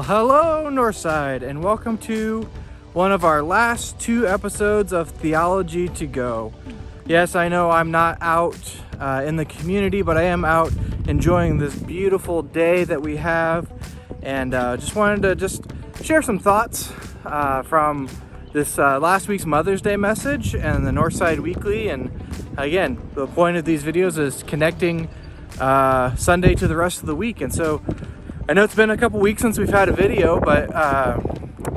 Well, hello Northside, and welcome to one of our last two episodes of Theology to Go. Yes, I know I'm not out in the community, but I am out enjoying this beautiful day that we have, and just wanted to share some thoughts from this last week's Mother's Day message and the Northside Weekly. And again, the point of these videos is connecting Sunday to the rest of the week. And so I know it's been a couple weeks since we've had a video, but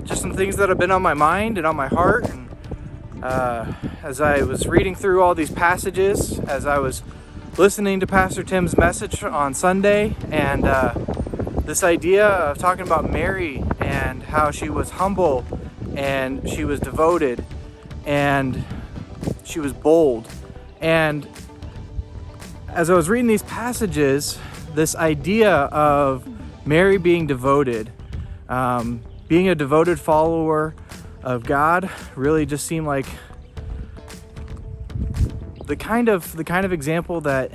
just some things that have been on my mind and on my heart. And as I was reading through all these passages, as I was listening to Pastor Tim's message on Sunday, and this idea of talking about Mary and how she was humble and she was devoted and she was bold. And as I was reading these passages, this idea of Mary being devoted, being a devoted follower of God, really just seemed like the kind of example that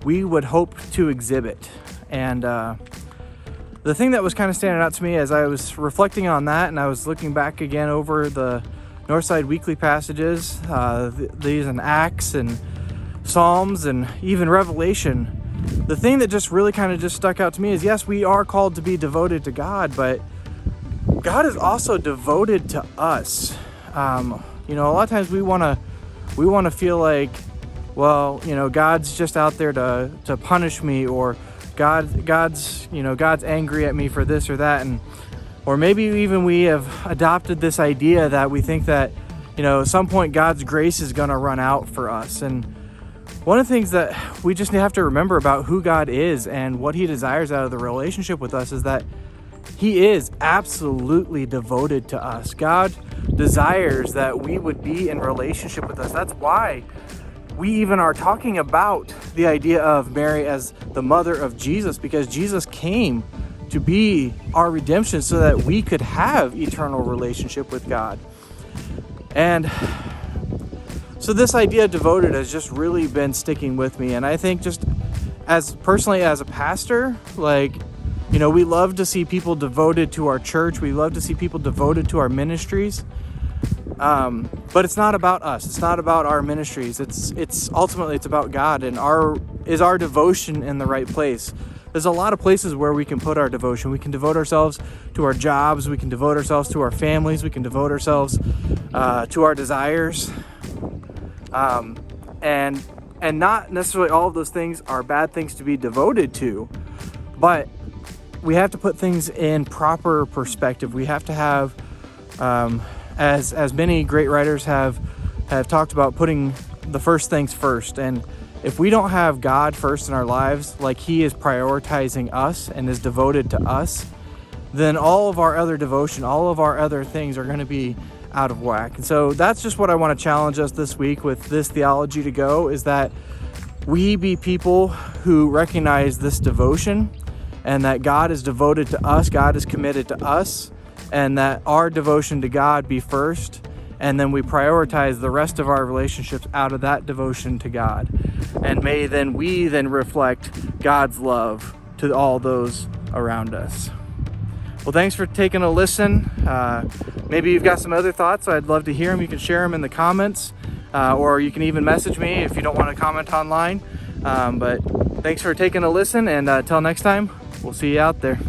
we would hope to exhibit. And the thing that was kind of standing out to me as I was reflecting on that, and I was looking back again over the Northside Weekly passages, these in Acts and Psalms and even Revelation, the thing that just really kind of just stuck out to me is, yes, we are called to be devoted to God, but God is also devoted to us. A lot of times we want to feel like, well, God's just out there to punish me, or God's angry at me for this or that, or maybe even we have adopted this idea that we think that, at some point God's grace is going to run out for us. And one of the things that we just have to remember about who God is and what He desires out of the relationship with us is that He is absolutely devoted to us. God desires that we would be in relationship with us. That's why we even are talking about the idea of Mary as the mother of Jesus, because Jesus came to be our redemption so that we could have eternal relationship with God. And so this idea of devoted has just really been sticking with me. And I think just as personally as a pastor, we love to see people devoted to our church. We love to see people devoted to our ministries. But it's not about us. It's not about our ministries. It's ultimately about God, and is our devotion in the right place. There's a lot of places where we can put our devotion. We can devote ourselves to our jobs. We can devote ourselves to our families. We can devote ourselves to our desires. And not necessarily all of those things are bad things to be devoted to, but we have to put things in proper perspective. We have to have, as many great writers have talked about, putting the first things first. And if we don't have God first in our lives, like He is prioritizing us and is devoted to us, then all of our other devotion, all of our other things are going to be out of whack. And so that's just what I want to challenge us this week with this Theology to Go, is that we be people who recognize this devotion, and that God is devoted to us, God is committed to us, and that our devotion to God be first, and then we prioritize the rest of our relationships out of that devotion to God. And may then we reflect God's love to all those around us. Well, thanks for taking a listen. Maybe you've got some other thoughts. I'd love to hear them. You can share them in the comments, or you can even message me if you don't want to comment online. But thanks for taking a listen, and until next time, we'll see you out there.